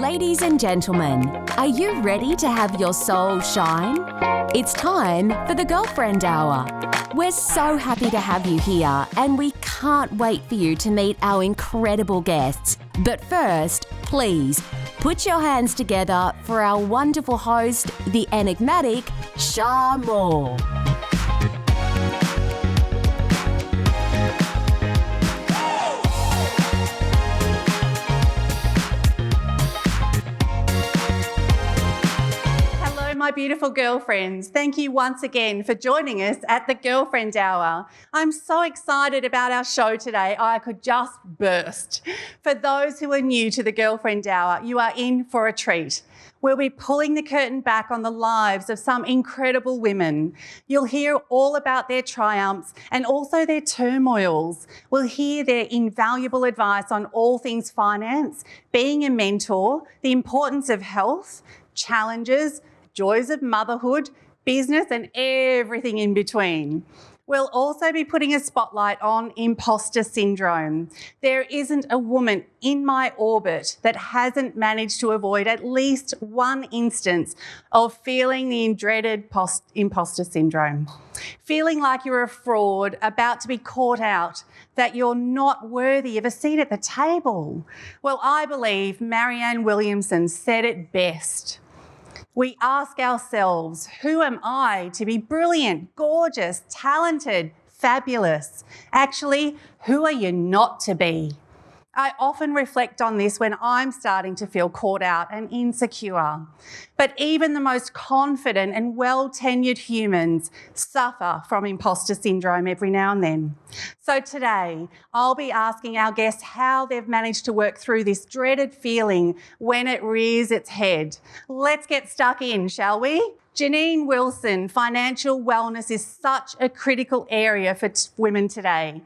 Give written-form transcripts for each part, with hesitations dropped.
Ladies and gentlemen, are you ready to have your soul shine? It's time for the Girlfriend Hour. We're so happy to have you here and we can't wait for you to meet our incredible guests. But first, please, put your hands together for our wonderful host, the enigmatic Shar. My beautiful girlfriends, thank you once again for joining us at the Girlfriend Hour. I'm so excited about our show today, I could just burst. For those who are new to the Girlfriend Hour, you are in for a treat. We'll be pulling the curtain back on the lives of some incredible women. You'll hear all about their triumphs and also their turmoils. We'll hear their invaluable advice on all things finance, being a mentor, the importance of health, challenges, joys of motherhood, business and everything in between. We'll also be putting a spotlight on imposter syndrome. There isn't a woman in my orbit that hasn't managed to avoid at least one instance of feeling the dreaded imposter syndrome. Feeling like you're a fraud, about to be caught out, that you're not worthy of a seat at the table. Well, I believe Marianne Williamson said it best. We ask ourselves, who am I to be brilliant, gorgeous, talented, fabulous? Actually, who are you not to be? I often reflect on this when I'm starting to feel caught out and insecure. But even the most confident and well-tenured humans suffer from imposter syndrome every now and then. So today, I'll be asking our guests how they've managed to work through this dreaded feeling when it rears its head. Let's get stuck in, shall we? Genene Wilson, financial wellness is such a critical area for women today.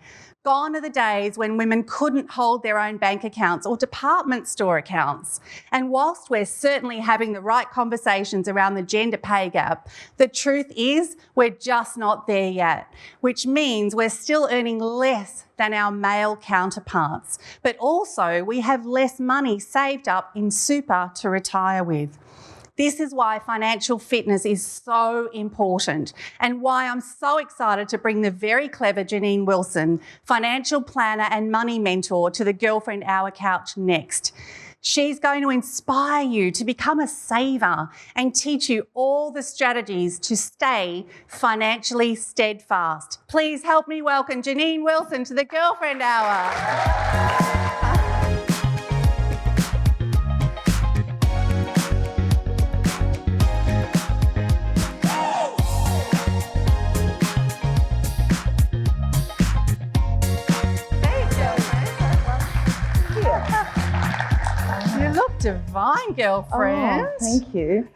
Gone are the days when women couldn't hold their own bank accounts or department store accounts. And whilst we're certainly having the right conversations around the gender pay gap, the truth is we're just not there yet, which means we're still earning less than our male counterparts. But also we have less money saved up in super to retire with. This is why financial fitness is so important and why I'm so excited to bring the very clever Genene Wilson, financial planner and money mentor, to the Girlfriend Hour couch next. She's going to inspire you to become a saver and teach you all the strategies to stay financially steadfast. Please help me welcome Genene Wilson to the Girlfriend Hour. Divine, girlfriend. Oh, thank you.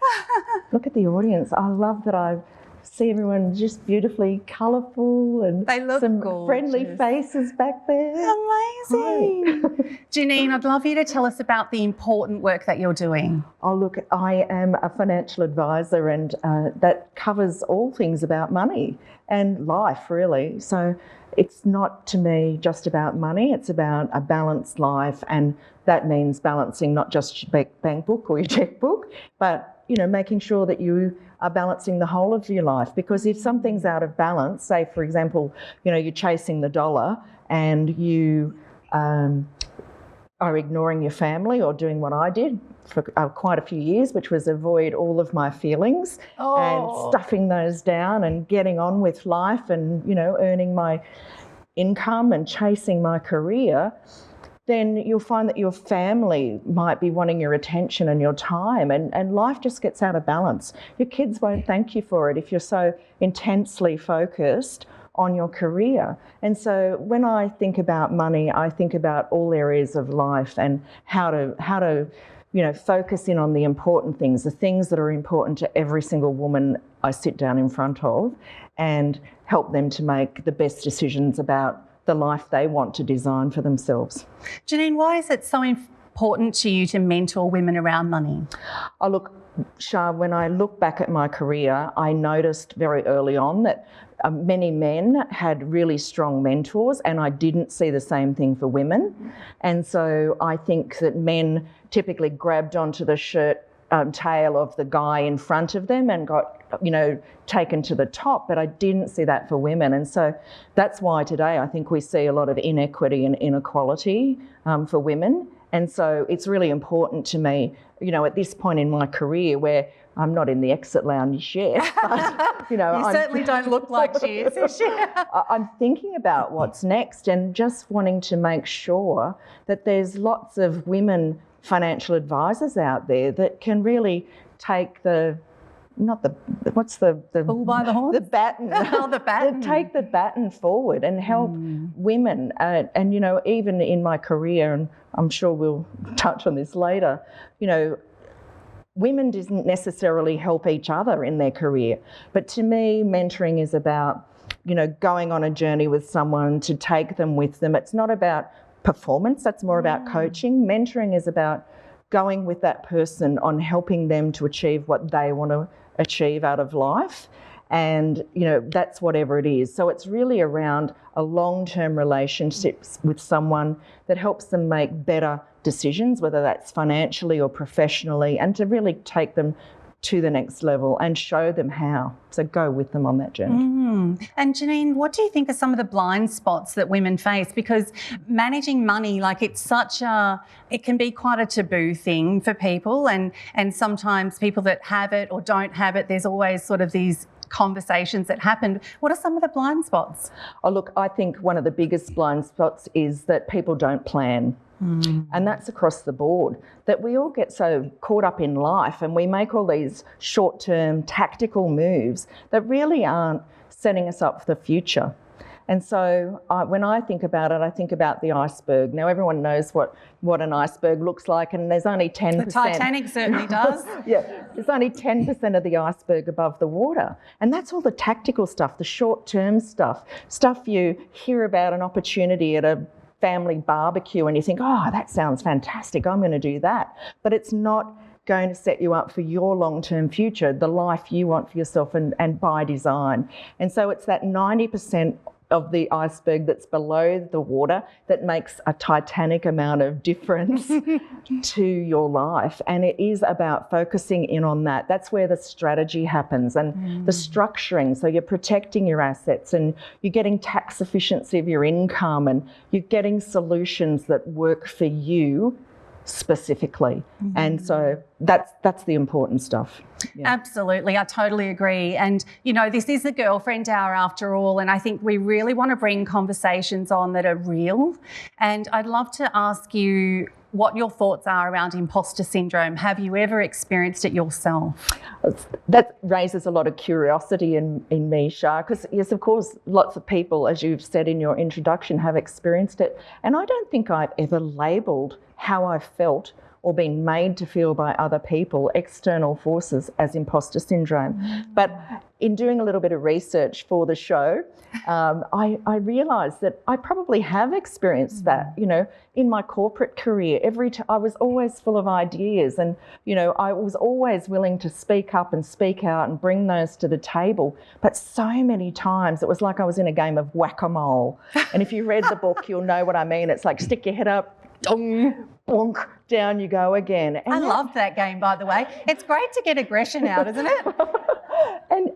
Look at the audience. I love that I see everyone just beautifully colourful and they look some gorgeous. Friendly faces back there. Amazing. Genene, I'd love you to tell us about the important work that you're doing. Oh, look, I am a financial advisor and that covers all things about money and life, really. So it's not, to me, just about money. It's about a balanced life, and that means balancing not just your bank book or your checkbook, but, you know, making sure that you are balancing the whole of your life. Because if something's out of balance, say, for example, you know, you're chasing the dollar and you are ignoring your family or doing what I did for quite a few years, which was avoid all of my feelings and stuffing those down and getting on with life and, you know, earning my income and chasing my career, then you'll find that your family might be wanting your attention and your time, and life just gets out of balance. Your kids won't thank you for it if you're so intensely focused on your career. And so when I think about money, I think about all areas of life and how to you know, focus in on the important things, the things that are important to every single woman I sit down in front of, and help them to make the best decisions about the life they want to design for themselves. Genene, why is it so important to you to mentor women around money? Oh, look, Shar, when I look back at my career, I noticed very early on that many men had really strong mentors, and I didn't see the same thing for women. And so I think that men typically grabbed onto the shirt tail of the guy in front of them and got, taken to the top, but I didn't see that for women. And so that's why today I think we see a lot of inequity and inequality for women. And so it's really important to me, at this point in my career where I'm not in the exit lounge yet, but, you certainly don't look like she is she? I'm thinking about what's next and just wanting to make sure that there's lots of women financial advisors out there that can really take the bull by the horns? The baton. Oh, the baton. Take the baton forward and help women. And even in my career, and I'm sure we'll touch on this later, women didn't necessarily help each other in their career. But to me, mentoring is about, going on a journey with someone to take them with them. It's not about performance, that's more about coaching. Mentoring is about going with that person on helping them to achieve what they want to achieve out of life. And, that's whatever it is. So it's really around a long-term relationship with someone that helps them make better decisions, whether that's financially or professionally, and to really take them to the next level and show them how. So go with them on that journey. And Janine, what do you think are some of the blind spots that women face? Because managing money, it can be quite a taboo thing for people, and sometimes people that have it or don't have it, there's always sort of these conversations that happen. What are some of the blind spots? Oh, look, I think one of the biggest blind spots is that people don't plan. And that's across the board, that we all get so caught up in life and we make all these short-term tactical moves that really aren't setting us up for the future. And so when I think about it, I think about the iceberg. Now, everyone knows what an iceberg looks like, and there's only 10%. The Titanic certainly does. Yeah, there's only 10% of the iceberg above the water. And that's all the tactical stuff, the short-term stuff you hear about an opportunity at a family barbecue and you think, oh, that sounds fantastic, I'm going to do that. But it's not going to set you up for your long-term future, the life you want for yourself and by design. And so it's that 90% of the iceberg that's below the water that makes a titanic amount of difference to your life. And it is about focusing in on that. That's where the strategy happens and the structuring. So you're protecting your assets and you're getting tax efficiency of your income and you're getting solutions that work for you specifically. And so that's the important stuff. Yeah. Absolutely, I totally agree. And this is the Girlfriend Hour after all, and I think we really want to bring conversations on that are real. And I'd love to ask you what your thoughts are around imposter syndrome. Have you ever experienced it yourself? That raises a lot of curiosity in me, Shar, because yes, of course, lots of people, as you've said in your introduction, have experienced it. And I don't think I've ever labelled how I felt or been made to feel by other people, external forces, as imposter syndrome. But in doing a little bit of research for the show, I realised that I probably have experienced that. In my corporate career, I was always full of ideas, and I was always willing to speak up and speak out and bring those to the table. But so many times it was like I was in a game of whack-a-mole. And if you read the book, you'll know what I mean. It's like stick your head up, dong, bonk, down you go again. And I love that game, by the way. It's great to get aggression out, isn't it?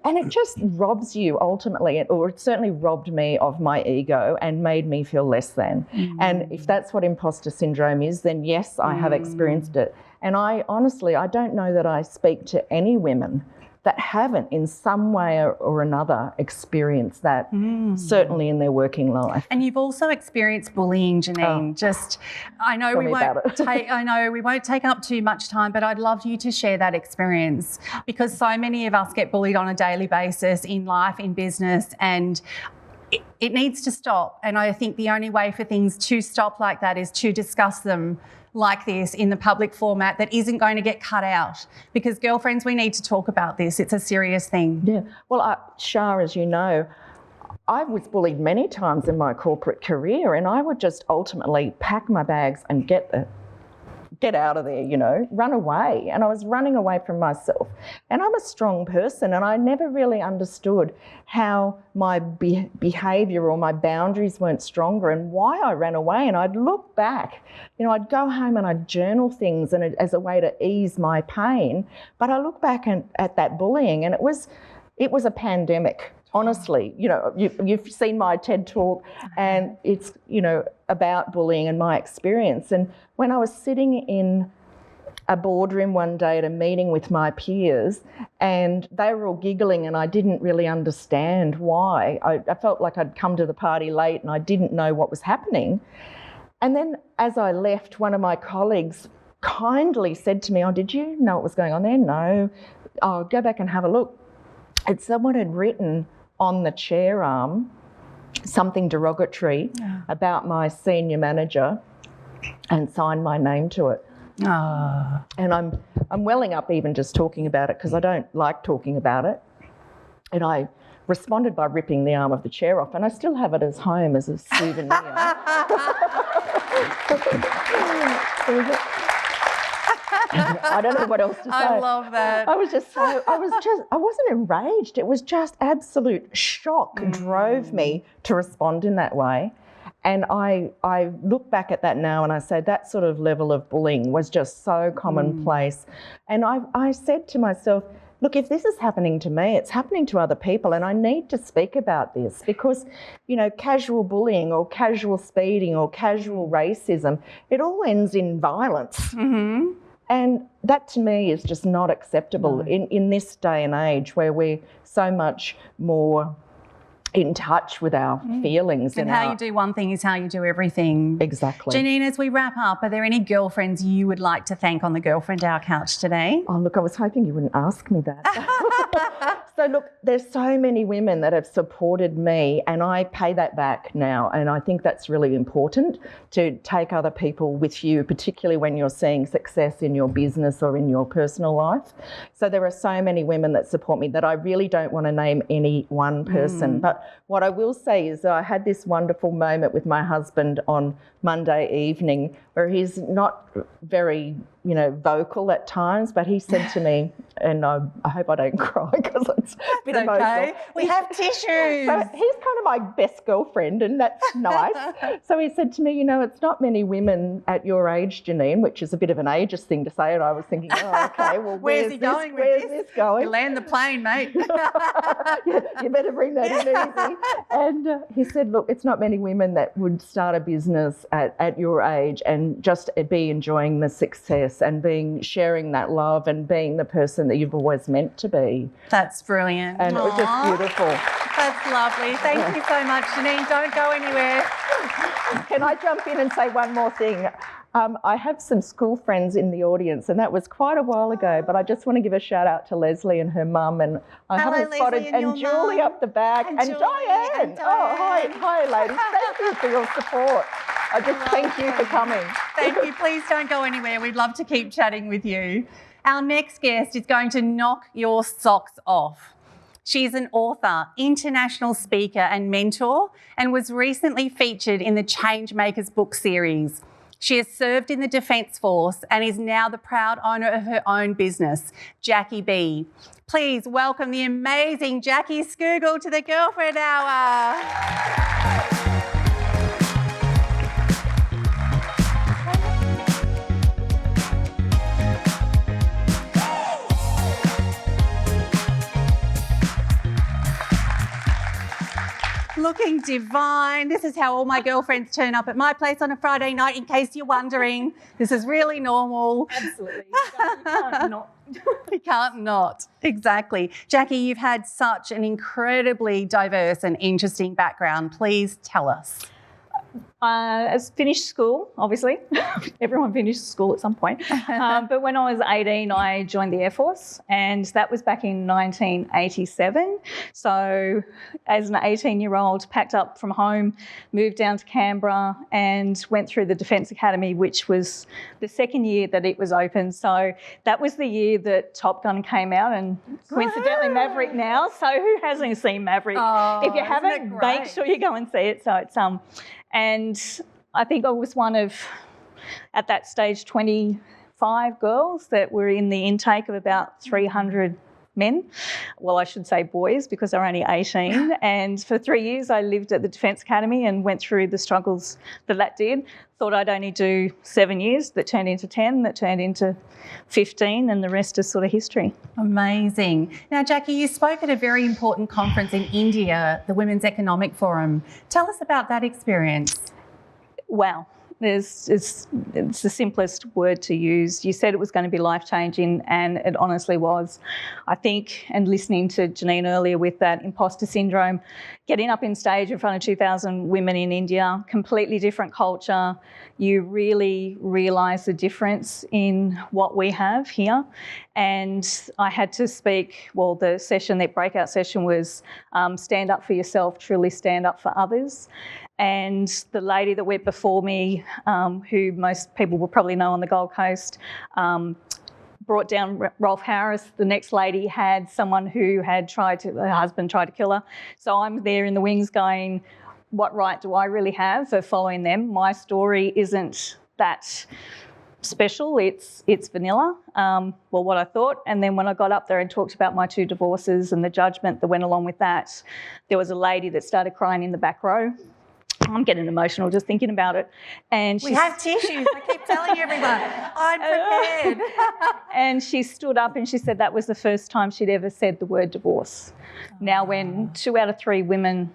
And it just robs you ultimately, or it certainly robbed me of my ego and made me feel less than. And if that's what imposter syndrome is, then yes, I have experienced it. And I don't know that I speak to any women that haven't in some way or another experienced that, certainly in their working life. And you've also experienced bullying, Janine. I know we won't take up too much time, but I'd love you to share that experience, because so many of us get bullied on a daily basis in life, in business, and it needs to stop. And I think the only way for things to stop like that is to discuss them like this in the public format that isn't going to get cut out, because girlfriends, we need to talk about this. It's a serious thing. Yeah. Well, Shar, as you know, I was bullied many times in my corporate career, and I would just ultimately pack my bags and get get out of there, you know, run away. And I was running away from myself. And I'm a strong person, and I never really understood how my behaviour or my boundaries weren't stronger and why I ran away. And I'd look back, you know, I'd go home and I'd journal things and as a way to ease my pain. But I look back at that bullying, and it was a pandemic. Honestly, you know, you've seen my TED talk, and it's, you know, about bullying and my experience. And when I was sitting in a boardroom one day at a meeting with my peers, and they were all giggling, and I didn't really understand why. I felt like I'd come to the party late and I didn't know what was happening. And then as I left, one of my colleagues kindly said to me, "Oh, did you know what was going on there?" "No." "Oh, go back and have a look." And someone had written on the chair arm something derogatory about my senior manager and signed my name to it. And I'm welling up even just talking about it, because I don't like talking about it. And I responded by ripping the arm of the chair off, and I still have it as home as a souvenir. I don't know what else to say. I love that. I wasn't enraged. It was just absolute shock drove me to respond in that way. And I look back at that now and I say that sort of level of bullying was just so commonplace. And I said to myself, look, if this is happening to me, it's happening to other people, and I need to speak about this, because, you know, casual bullying or casual speeding or casual racism, it all ends in violence. Mm-hmm. And that to me is just not acceptable in this day and age, where we're so much more in touch with our feelings. And how you do one thing is how you do everything. Exactly. Janine, as we wrap up, are there any girlfriends you would like to thank on the Girlfriend Hour couch today? Oh, look, I was hoping you wouldn't ask me that. So, look, there's so many women that have supported me, and I pay that back now. And I think that's really important, to take other people with you, particularly when you're seeing success in your business or in your personal life. So there are so many women that support me that I really don't want to name any one person. But what I will say is that I had this wonderful moment with my husband on Monday evening, where he's not very, you know, vocal at times, but he said to me, and I hope I don't cry because it's a bit emotional. Okay. We have tissues. So he's kind of my best girlfriend, and that's nice. So he said to me, you know, it's not many women at your age, Janine, which is a bit of an ageist thing to say, and I was thinking, oh, okay, well, where's this going? You land the plane, mate. You better bring that in easy. And he said, look, it's not many women that would start a business at your age and just be enjoying the success and sharing that love and being the person that you've always meant to be. That's brilliant. And it was just beautiful. That's lovely. Thank you so much, Janine. Don't go anywhere. Can I jump in and say one more thing? I have some school friends in the audience, and that was quite a while ago, but I just want to give a shout out to Leslie and her mum, and I haven't spotted, and Julie up the back, and Diane. Oh, hi ladies. Thank you for your support. I just thank you for coming. Thank you. Please don't go anywhere. We'd love to keep chatting with you. Our next guest is going to knock your socks off. She's an author, international speaker and mentor, and was recently featured in the Changemakers book series. She has served in the Defence Force and is now the proud owner of her own business, Jacqui B. Please welcome the amazing Jacqui Scougall to the Girlfriend Hour. Looking divine. This is how all my girlfriends turn up at my place on a Friday night, in case you're wondering. This is really normal. Absolutely. You can't not. You can't not. Exactly. Jacqui, you've had such an incredibly diverse and interesting background. Please tell us. I finished school, obviously. Everyone finishes school at some point. But when I was 18, I joined the Air Force, and that was back in 1987. So as an 18-year-old, packed up from home, moved down to Canberra and went through the Defence Academy, which was the second year that it was open. So that was the year that Top Gun came out, and coincidentally Maverick now. So who hasn't seen Maverick? If you haven't, make sure you go and see it. So it's and I think I was one of at that stage 25 girls that were in the intake of about 300 men. Well, I should say boys because they're only 18. And for 3 years I lived at the Defence Academy and went through the struggles that did. Thought I'd only do 7 years, that turned into 10, that turned into 15, and the rest is sort of history. Amazing. Now, Jacqui, you spoke at a very important conference in India, the Women's Economic Forum. Tell us about that experience. Wow. It's the simplest word to use. You said it was going to be life-changing, and it honestly was. I think, and listening to Janine earlier with that imposter syndrome, getting up in stage in front of 2,000 women in India, completely different culture, you really realise the difference in what we have here. And I had to speak, well, the breakout session was stand up for yourself, truly stand up for others. And the lady that went before me, who most people will probably know on the Gold Coast, brought down Rolf Harris. The next lady had someone who had her husband tried to kill her. So I'm there in the wings going, what right do I really have for following them? My story isn't that special, it's vanilla, well, what I thought. And then when I got up there and talked about my 2 divorces and the judgment that went along with that, there was a lady that started crying in the back row. I'm getting emotional just thinking about it. And we have tissues. I keep telling everyone, I'm prepared. And she stood up and she said that was the first time she'd ever said the word divorce. Now, when 2 out of 3 women,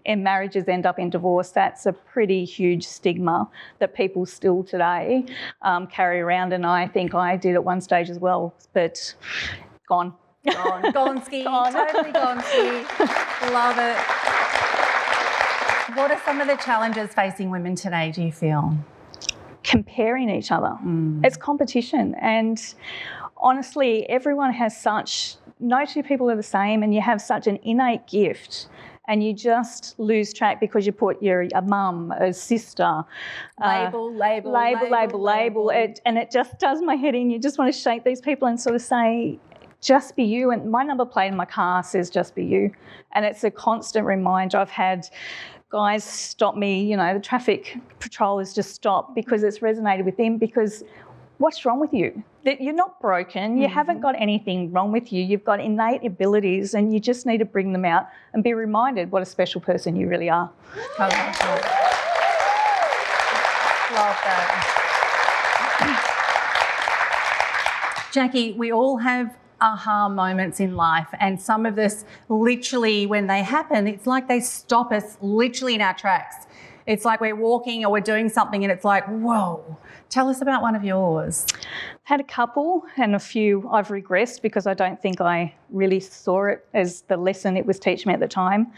in marriages end up in divorce, that's a pretty huge stigma that people still today carry around. And I think I did at one stage as well, but gone. Gone ski. Totally gone ski. Love it. What are some of the challenges facing women today, do you feel? Comparing each other. It's competition. And honestly, everyone has no 2 people are the same, and you have such an innate gift, and you just lose track because you put a mum, a sister. Label. And it just does my head in. You just want to shake these people and sort of say, just be you. And my number plate in my car says just be you. And it's a constant reminder. I've had guys stop me, the traffic patrollers just stop because it's resonated with them, because what's wrong with you? That you're not broken, you haven't got anything wrong with you, you've got innate abilities and you just need to bring them out and be reminded what a special person you really are. I love that. Love that. Jacqui, we all have aha moments in life, and some of this literally, when they happen, it's like they stop us literally in our tracks. It's like we're walking or we're doing something and it's like, whoa. Tell us about one of yours. I've had a couple, and a few I've regressed because I don't think I really saw it as the lesson it was teaching me at the time.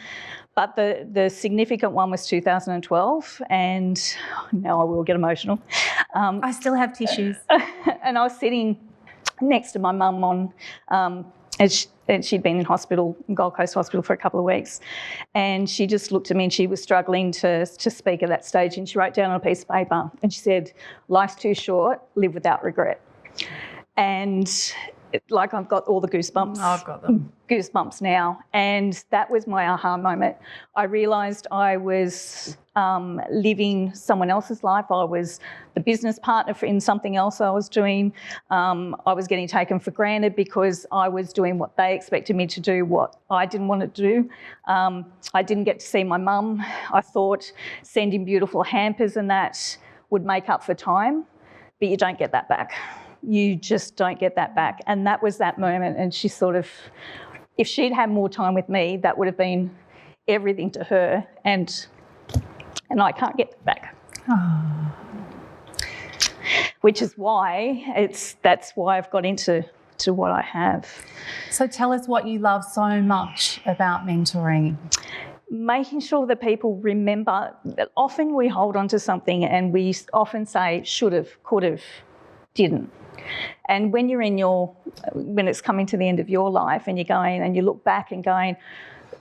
But the significant one was 2012, and now I will get emotional. I still have tissues. And I was sitting next to my mum and she'd been in hospital, in Gold Coast Hospital, for a couple of weeks, and she just looked at me and she was struggling to speak at that stage, and she wrote down on a piece of paper and she said, life's too short, live without regret. And I've got all the goosebumps. Oh, I've got them. Goosebumps now. And that was my aha moment. I realised I was living someone else's life. I was the business partner in something else I was doing. I was getting taken for granted because I was doing what they expected me to do, what I didn't want to do. I didn't get to see my mum. I thought sending beautiful hampers and that would make up for time, but you don't get that back. You just don't get that back. And that was that moment. And she sort of, if she'd had more time with me, that would have been everything to her. And I can't get that back. Oh. Which is why that's why I've got into what I have. So tell us what you love so much about mentoring. Making sure that people remember that often we hold on to something and we often say should have, could have, didn't. And when when it's coming to the end of your life and you're going and you look back and going,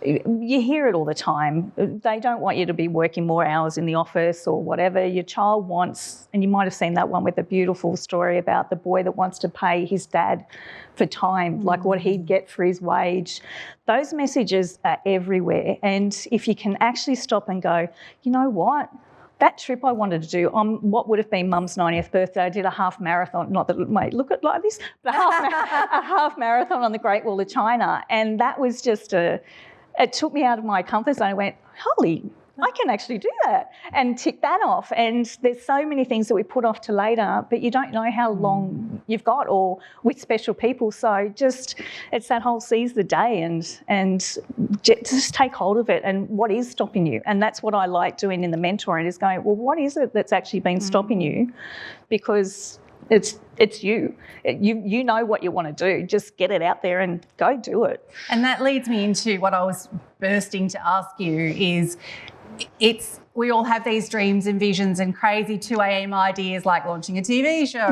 you hear it all the time. They don't want you to be working more hours in the office or whatever. Your child wants, and you might have seen that one with a beautiful story about the boy that wants to pay his dad for time, like what he'd get for his wage. Those messages are everywhere. And if you can actually stop and go, you know what? that trip I wanted to do on what would have been Mum's 90th birthday, I did a half marathon, not that it might look at like this, but a half marathon on the Great Wall of China. And that was just it took me out of my comfort zone. I went, holy, I can actually do that and tick that off. And there's so many things that we put off to later, but you don't know how long you've got or with special people. So it's that whole seize the day and just take hold of it and what is stopping you. And that's what I like doing in the mentoring is going, well, what is it that's actually been stopping you? Because it's you. You know what you want to do. Just get it out there and go do it. And that leads me into what I was bursting to ask you is, we all have these dreams and visions and crazy 2 a.m. ideas like launching a TV show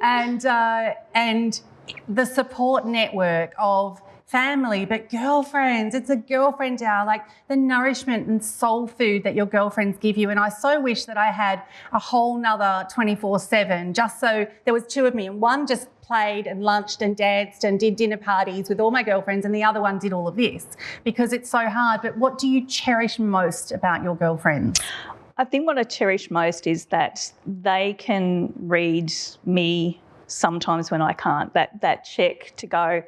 and the support network of family, but girlfriends, it's a girlfriend hour, like the nourishment and soul food that your girlfriends give you. And I so wish that I had a whole nother 24/7 just so there was two of me and one just played and lunched and danced and did dinner parties with all my girlfriends and the other one did all of this because it's so hard. But what do you cherish most about your girlfriends? I think what I cherish most is that they can read me sometimes when I can't, that check to go,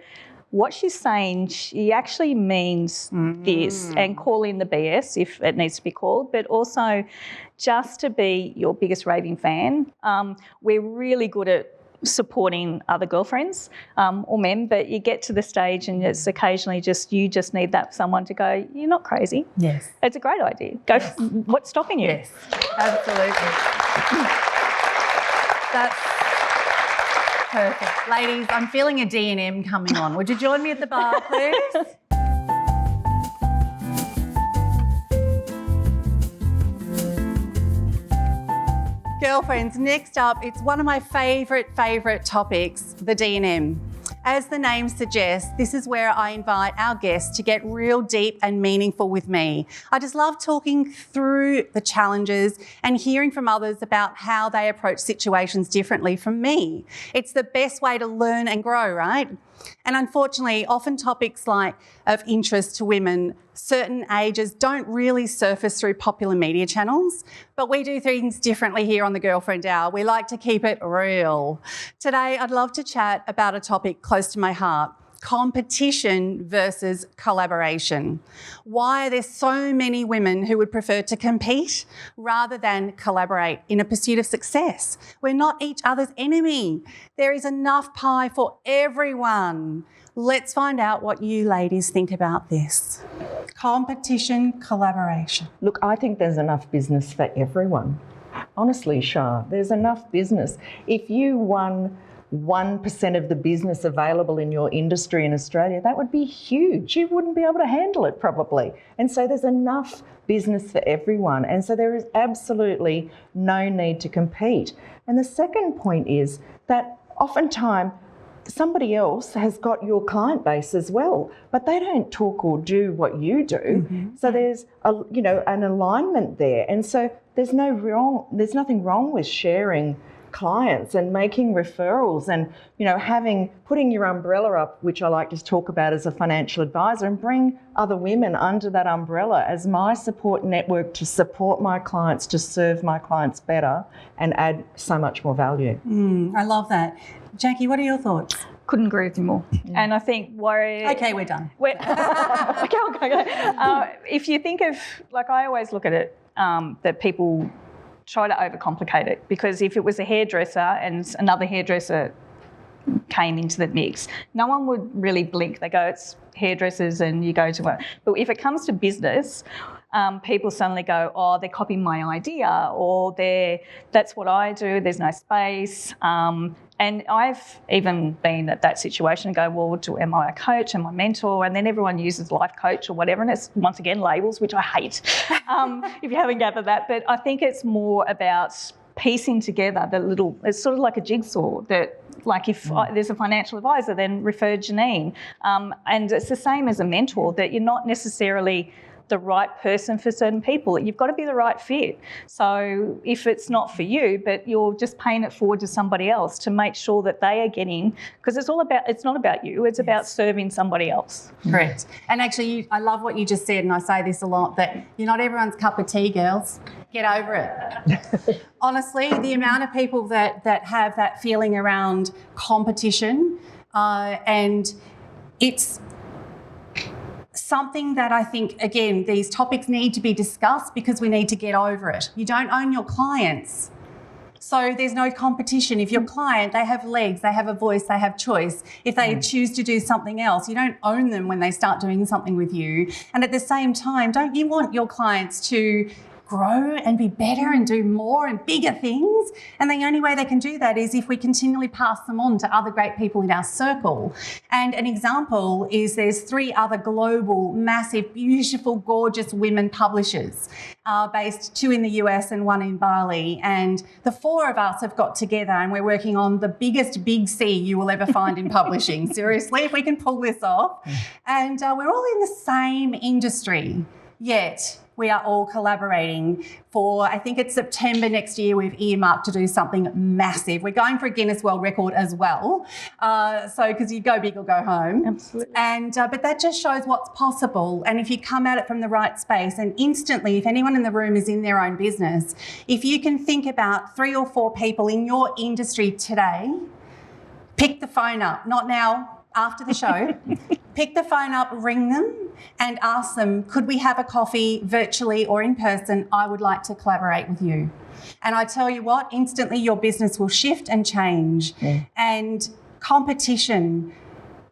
what she's saying, she actually means this, and call in the BS if it needs to be called, but also just to be your biggest raving fan. We're really good at supporting other girlfriends or men, but you get to the stage and it's occasionally you just need that someone to go, you're not crazy. Yes. It's a great idea. Go. Yes. What's stopping you? Yes, absolutely. That's perfect. Ladies, I'm feeling a D&M coming on. Would you join me at the bar, please? Girlfriends, next up, it's one of my favourite topics, the D&M. As the name suggests, this is where I invite our guests to get real deep and meaningful with me. I just love talking through the challenges and hearing from others about how they approach situations differently from me. It's the best way to learn and grow, right? And unfortunately, often topics like of interest to women, certain ages don't really surface through popular media channels, but we do things differently here on the Girlfriend Hour. We like to keep it real. Today, I'd love to chat about a topic close to my heart, competition versus collaboration. Why are there so many women who would prefer to compete rather than collaborate in a pursuit of success? We're not each other's enemy. There is enough pie for everyone. Let's find out what you ladies think about this. Competition, collaboration. Look, I think there's enough business for everyone. Honestly, Shar, there's enough business. If you won 1% of the business available in your industry in Australia, that would be huge. You wouldn't be able to handle it probably. And so there's enough business for everyone. And so there is absolutely no need to compete. And the second point is that oftentimes somebody else has got your client base as well, but they don't talk or do what you do. Mm-hmm. So there's an alignment there. And so there's nothing wrong with sharing clients and making referrals and putting your umbrella up, which I like to talk about as a financial advisor, and bring other women under that umbrella as my support network to support my clients, to serve my clients better and add so much more value. I love that. Jacqui, what are your thoughts? Couldn't agree with you more. And I think okay, we're done. Okay. If you think of, like, I always look at it that people try to overcomplicate it, because if it was a hairdresser and another hairdresser came into the mix, no one would really blink. They go, it's hairdressers and you go to one. But if it comes to business, people suddenly go, oh, they're copying my idea, or that's what I do, there's no space. And I've even been at that situation and go, well, am I a coach? Am I a mentor? And then everyone uses life coach or whatever. And it's, once again, labels, which I hate, if you haven't gathered that. But I think it's more about piecing together it's sort of like a jigsaw that, like, if there's a financial advisor, then refer Janine. And it's the same as a mentor, that you're not necessarily the right person for certain people. You've got to be the right fit. So if it's not for you, but you're just paying it forward to somebody else to make sure that they are getting, because it's not about you, it's about serving somebody else. Correct. And actually, I love what you just said, and I say this a lot, that you're not everyone's cup of tea, girls. Get over it. Honestly, the amount of people that have that feeling around competition, and it's something that I think, again, these topics need to be discussed because we need to get over it. You don't own your clients. So there's no competition. If your client, they have legs, they have a voice, they have choice. If they choose to do something else, you don't own them when they start doing something with you. And at the same time, don't you want your clients to grow and be better and do more and bigger things? And the only way they can do that is if we continually pass them on to other great people in our circle. And an example is there's 3 other global, massive, beautiful, gorgeous women publishers, based 2 in the US and 1 in Bali. And the 4 of us have got together and we're working on the biggest big C you will ever find in publishing. Seriously, if we can pull this off. And we're all in the same industry, yet we are all collaborating for, I think it's September next year, we've earmarked to do something massive. We're going for a Guinness World Record as well. Because you go big or go home. Absolutely. And but that just shows what's possible. And if you come at it from the right space, and instantly, if anyone in the room is in their own business, if you can think about 3 or 4 people in your industry today, pick the phone up, not now, after the show, pick the phone up, ring them and ask them, could we have a coffee virtually or in person? I would like to collaborate with you. And I tell you what, instantly your business will shift and change. Yeah. And competition,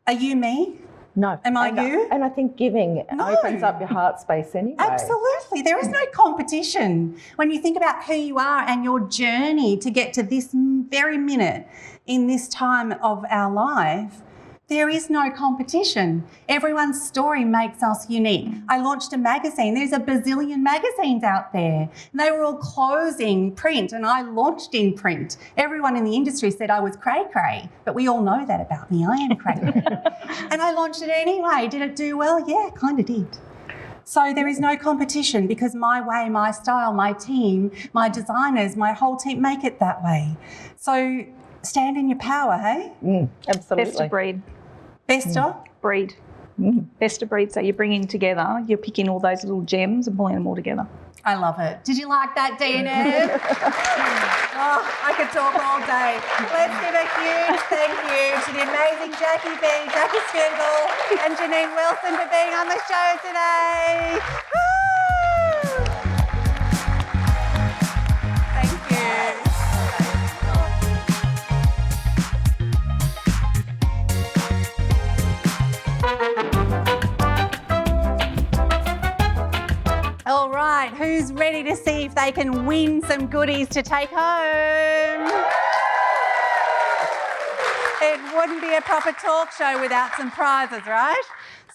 are you me? No. Am I you? And I think giving opens up your heart space anyway. Absolutely. There is no competition. When you think about who you are and your journey to get to this very minute in this time of our life, there is no competition. Everyone's story makes us unique. I launched a magazine. There's a bazillion magazines out there. And they were all closing print, and I launched in print. Everyone in the industry said I was cray-cray, but we all know that about me. I am cray-cray. And I launched it anyway. Did it do well? Yeah, kind of did. So there is no competition because my way, my style, my team, my designers, my whole team make it that way. So stand in your power, hey? Absolutely. Best of breed. Best of? Breed. Best of breed. So you're bringing together, you're picking all those little gems and pulling them all together. I love it. Did you like that, DNA? I could talk all day. Let's give a huge thank you to the amazing Jacqui Scougall and Genene Wilson for being on the show today. Woo! Thank you. All right, who's ready to see if they can win some goodies to take home? It wouldn't be a proper talk show without some prizes, right?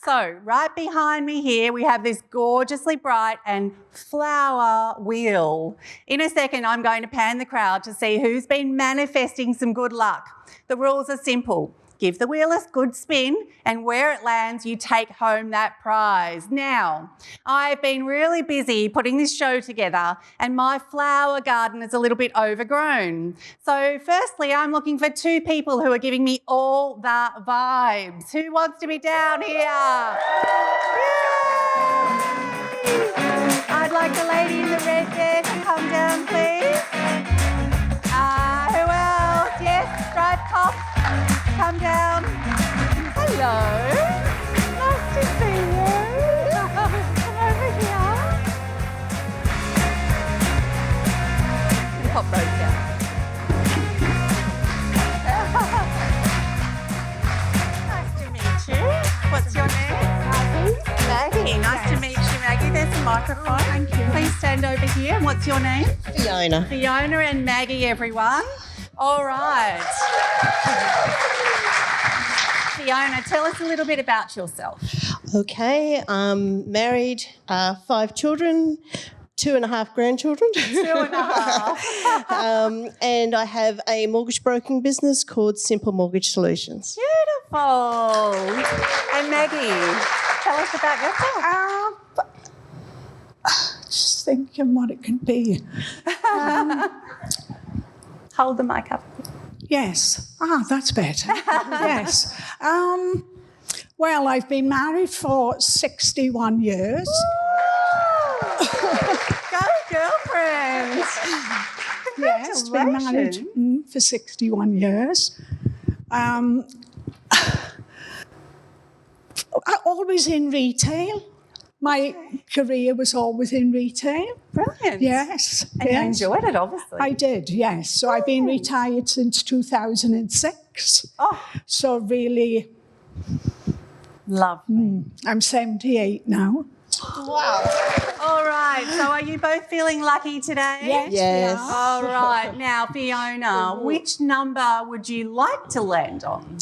So right behind me here, we have this gorgeously bright and flower wheel. In a second, I'm going to pan the crowd to see who's been manifesting some good luck. The rules are simple. Give the wheel a good spin, and where it lands, you take home that prize. Now, I've been really busy putting this show together, and my flower garden is a little bit overgrown. So firstly, I'm looking for 2 people who are giving me all the vibes. Who wants to be down here? I'd like the lady in the red there to come down, please. Who else? Yes, striped top. Come down. Hello. Nice to see you. Come over here. Pop those down. Nice to meet you. What's your name? Maggie. Nice to meet you, Maggie. There's a microphone. Thank you. Please stand over here. And what's your name? Fiona. Fiona and Maggie, everyone. All right. Fiona, tell us a little bit about yourself. Okay, I'm married, 5 children, 2.5 grandchildren. 2.5. And I have a mortgage broking business called Simple Mortgage Solutions. Beautiful. And Maggie, tell us about yourself. just thinking what it could be. Hold the mic up. Yes. That's better. Yes. Well, I've been married for 61 years. Go, girlfriend! Yes, been married for 61 years. Always in retail. My career was always in retail. Brilliant. Yes. And you enjoyed it, obviously. I did, yes. So I've been retired since 2006. Oh. So really, Lovely. I'm 78 now. Wow. All right. So are you both feeling lucky today? Yes. All right. Now, Fiona, which number would you like to land on?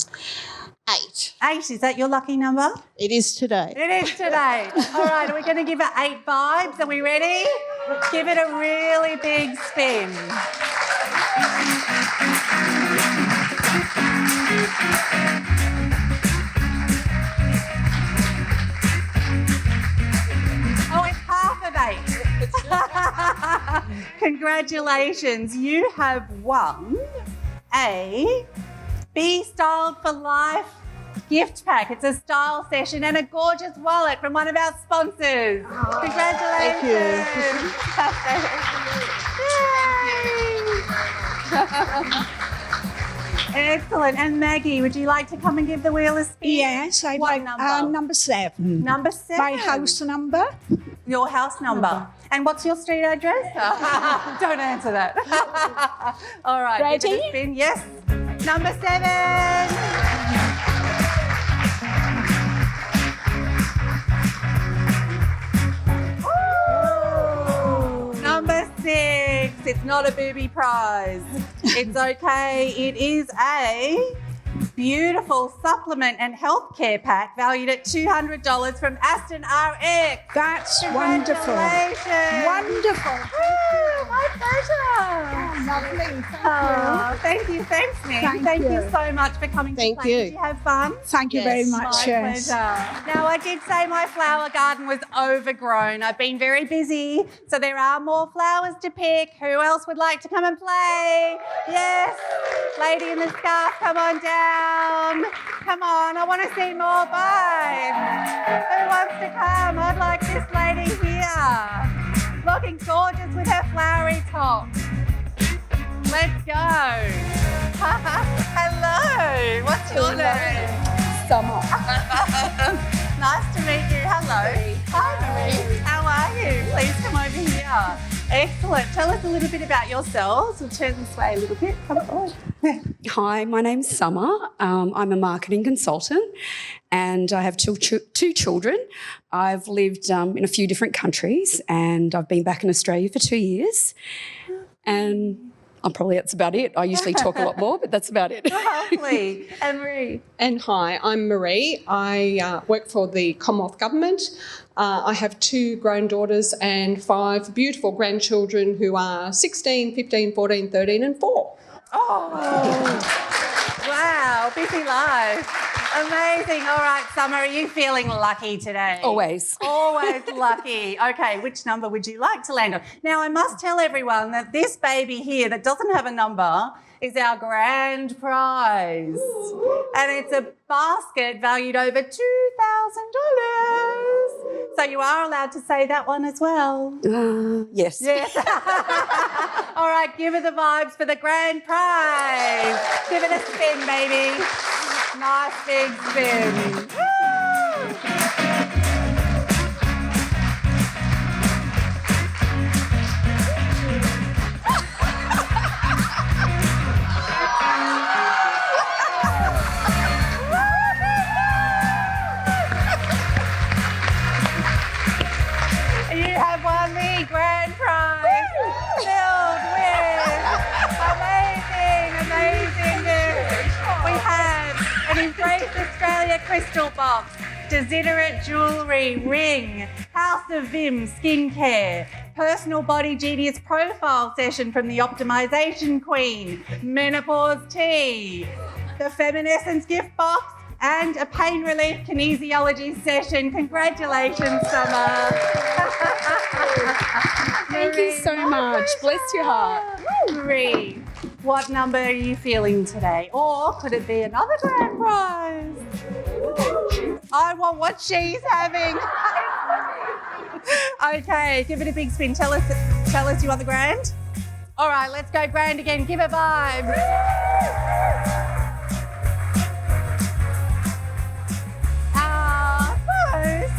8. 8. Is that your lucky number? It is today. It is today. All right. Are we going to give it 8 vibes? Are we ready? Give it a really big spin. Oh, it's half of 8. Congratulations. You have won a Be Styled for Life gift pack. It's a style session and a gorgeous wallet from one of our sponsors. Congratulations. Thank you. Excellent. And Maggie, would you like to come and give the wheel a spin? Yes, I'd What like number? number 7. Number 7. My house number. Your house number. And what's your street address? Don't answer that. All right. Ready? Give it a spin. Yes. Number 7. Number 6. It's not a booby prize. It's okay. It is a beautiful supplement and healthcare pack valued at $200 from Aston RX. That's wonderful. Congratulations. Wonderful. Woo, my pleasure. Lovely. Thank you. Thanks, Nick. Thank you you. so much for coming Thank to play. you. Did you have fun? Thank you very much. My Yes. pleasure. Now, I did say my flower garden was overgrown. I've been very busy, so there are more flowers to pick. Who else would like to come and play? Yes. Lady in the scarf, come on down. Come on, I want to see more vibes. Who wants to come? I'd like this lady here. Looking gorgeous with her flowery top. Let's go. Hello. What's your name? Summer. Nice to meet you. Hello. Hi, Marie. How are you? Please come over here. Excellent. Tell us a little bit about yourselves. We'll turn this way a little bit. Come forward. Hi, my name's Summer. I'm a marketing consultant and I have two children. I've lived in a few different countries and I've been back in Australia for 2 years. And that's about it. I usually talk a lot more, but that's about it. Lovely. And Marie. And hi, I'm Marie. I work for the Commonwealth Government. I have 2 grown daughters and 5 beautiful grandchildren who are 16, 15, 14, 13 and 4. Oh, wow. Busy life. Amazing. All right, Summer, are you feeling lucky today? Always. Always lucky. Okay, which number would you like to land on? Now, I must tell everyone that this baby here that doesn't have a number is our grand prize. And it's a basket valued over $2,000. So you are allowed to say that one as well. Yes. Yes. All right, give her the vibes for the grand prize. Give it a spin, baby. Nice big spin. Woo! You have won the grand prize filled with amazing news. We have an Embrace Australia crystal box, Desiderate jewellery, ring, House of Vim skincare, personal body genius profile session from the Optimisation Queen, menopause tea, the Feminescence gift box, and a pain relief kinesiology session. Congratulations, Summer. Thank you so much. Bless your heart. Marie, what number are you feeling today? Or could it be another grand prize? I want what she's having. Okay, give it a big spin. Tell us you want the grand. All right, let's go grand again. Give it vibes. Close.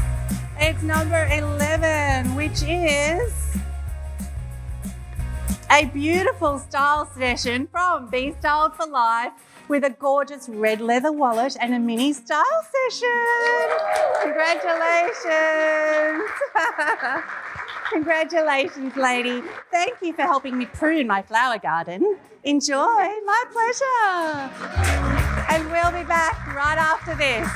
It's number 11, which is a beautiful style session from Be Styled for Life with a gorgeous red leather wallet and a mini style session. Congratulations. Congratulations, lady. Thank you for helping me prune my flower garden. Enjoy. My pleasure. And we'll be back right after this.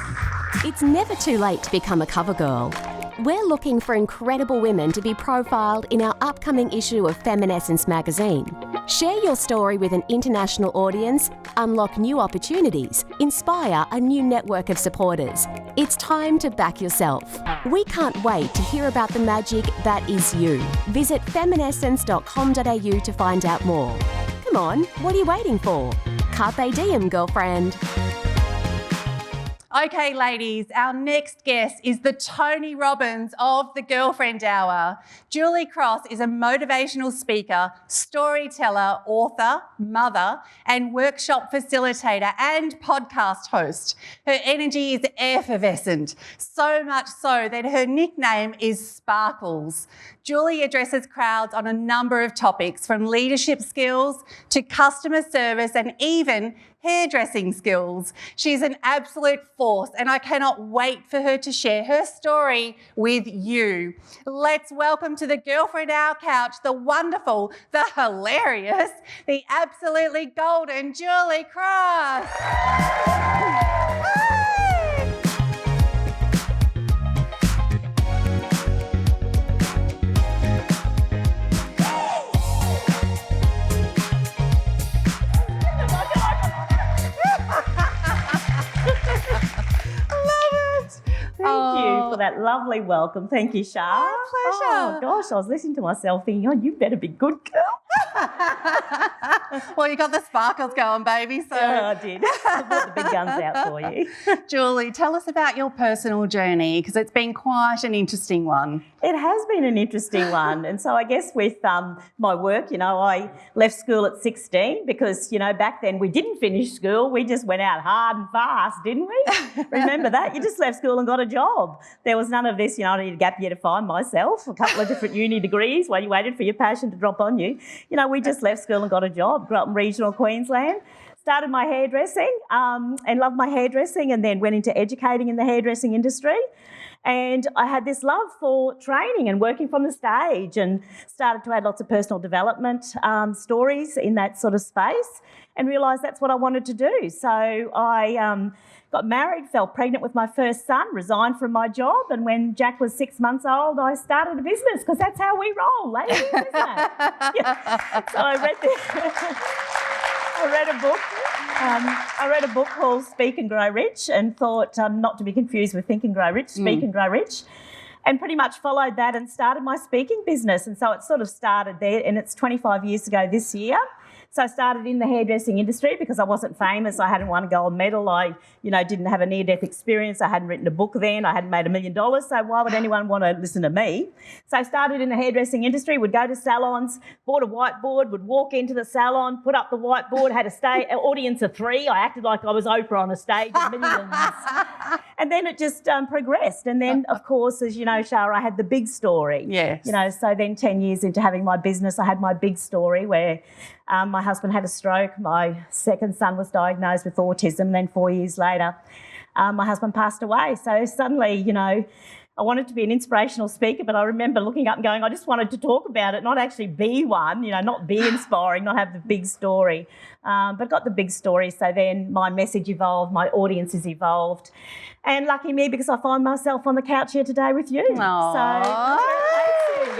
It's never too late to become a cover girl. We're looking for incredible women to be profiled in our upcoming issue of Feminescence magazine. Share your story with an international audience, unlock new opportunities, inspire a new network of supporters. It's time to back yourself. We can't wait to hear about the magic that is you. Visit feminescence.com.au to find out more. Come on, what are you waiting for? Carpe diem, girlfriend. Okay, ladies, our next guest is the Tony Robbins of the Girlfriend Hour. Julie Cross is a motivational speaker, storyteller, author, mother, and workshop facilitator and podcast host. Her energy is effervescent, so much so that her nickname is Sparkles. Julie addresses crowds on a number of topics, from leadership skills to customer service and even hairdressing skills. She's an absolute force, and I cannot wait for her to share her story with you. Let's welcome to the Girlfriend Hour couch the wonderful, the hilarious, the absolutely golden Julie Cross. Thank you for that lovely welcome. Thank you, Shar. My pleasure. Oh, gosh, I was listening to myself thinking, oh, you better be good, girl. Well, you got the sparkles going, baby. So Yeah, I did. I brought the big guns out for you. Julie, tell us about your personal journey, because it's been quite an interesting one. It has been an interesting one. And so I guess with my work, I left school at 16 because, back then we didn't finish school. We just went out hard and fast, didn't we? Remember that? You just left school and got a job. There was none of this, I needed a gap year to find myself, a couple of different uni degrees while you waited for your passion to drop on you. We just left school and got a job. Grew up in regional Queensland. Started my hairdressing and loved my hairdressing, and then went into educating in the hairdressing industry. And I had this love for training and working from the stage, and started to add lots of personal development stories in that sort of space, and realised that's what I wanted to do. So I got married, fell pregnant with my first son, resigned from my job, and when Jack was 6 months old, I started a business, because that's how we roll, ladies, isn't it? Yeah. So I read a book called Speak and Grow Rich, and thought, not to be confused with Think and Grow Rich, Speak and Grow Rich, and pretty much followed that and started my speaking business. And so it sort of started there, and it's 25 years ago this year. So I started in the hairdressing industry because I wasn't famous. I hadn't won a gold medal. I, didn't have a near-death experience. I hadn't written a book then. I hadn't made $1 million. So why would anyone want to listen to me? So I started in the hairdressing industry, would go to salons, bought a whiteboard, would walk into the salon, put up the whiteboard, had an audience of 3. I acted like I was Oprah on a stage of millions. And then it just progressed. And then, of course, as you know, Shar, I had the big story. Yes. So then 10 years into having my business, I had my big story where my husband had a stroke. My second son was diagnosed with autism. Then 4 years later, my husband passed away. So suddenly, I wanted to be an inspirational speaker, but I remember looking up and going, I just wanted to talk about it, not actually be one, not be inspiring, not have the big story, but got the big story. So then my message evolved, my audiences evolved. And lucky me, because I find myself on the couch here today with you. Aww. So,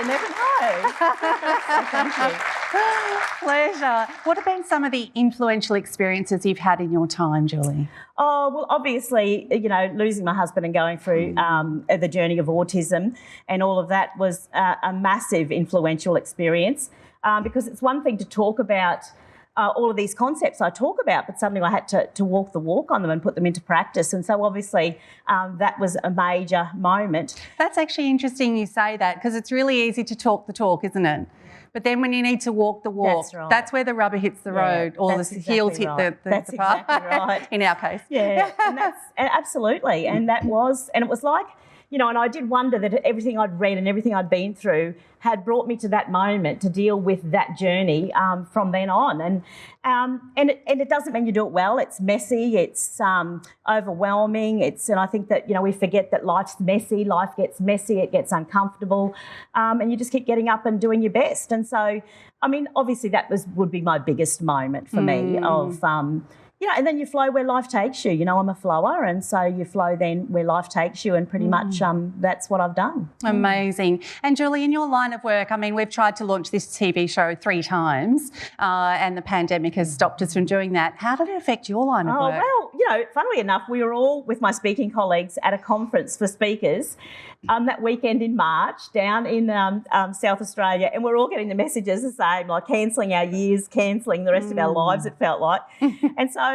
you never know. So thank you. Pleasure. What have been some of the influential experiences you've had in your time, Julie? Oh, well, obviously, losing my husband and going through the journey of autism and all of that was a massive influential experience because it's one thing to talk about all of these concepts I talk about, but suddenly I had to walk the walk on them and put them into practice. And so obviously that was a major moment. That's actually interesting you say that, because it's really easy to talk the talk, isn't it? But then when you need to walk the walk, that's, right. that's where the rubber hits the road, or the heels hit the That's path. exactly right. In our case. Yeah, and absolutely. And it was like, and I did wonder that everything I'd read and everything I'd been through had brought me to that moment to deal with that journey from then on. And it doesn't mean you do it well. It's messy. It's overwhelming. And I think that, we forget that life's messy. Life gets messy. It gets uncomfortable. And you just keep getting up and doing your best. And so, obviously that would be my biggest moment for me of, and then you flow where life takes you. I'm a flower, and so you flow then where life takes you, and pretty much that's what I've done. Amazing. And Julie, in your line of work, we've tried to launch this TV show 3 times and the pandemic has stopped us from doing that. How did it affect your line of work? Well, funnily enough, we were all with my speaking colleagues at a conference for speakers that weekend in March down in South Australia, and we're all getting the messages the same, like cancelling our years, cancelling the rest of our lives, it felt like. And so,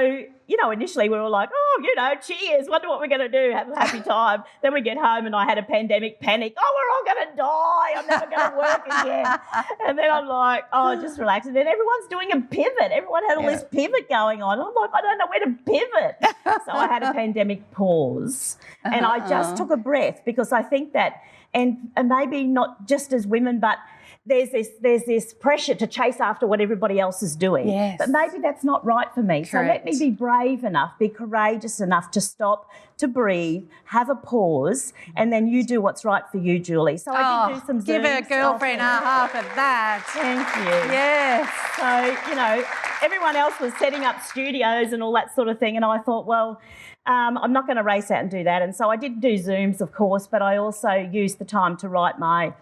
initially we were like, cheers, wonder what we're going to do, have a happy time. Then we get home and I had a pandemic panic. Oh, we're all going to die. I'm never going to work again. And then I'm like, just relax. And then everyone's doing a pivot. Everyone had all this pivot going on. I'm like, I don't know where to pivot. So I had a pandemic pause and I just took a breath, because I think that, and maybe not just as women, but there's this pressure to chase after what everybody else is doing. Yes. But maybe that's not right for me. Correct. So let me be brave enough, be courageous enough to stop, to breathe, have a pause, and then you do what's right for you, Julie. So I did do some give Zooms. a girlfriend a half of that. Thank you. Yes. So, everyone else was setting up studios and all that sort of thing, and I thought, well, I'm not going to race out and do that. And so I did do Zooms, of course, but I also used the time to write my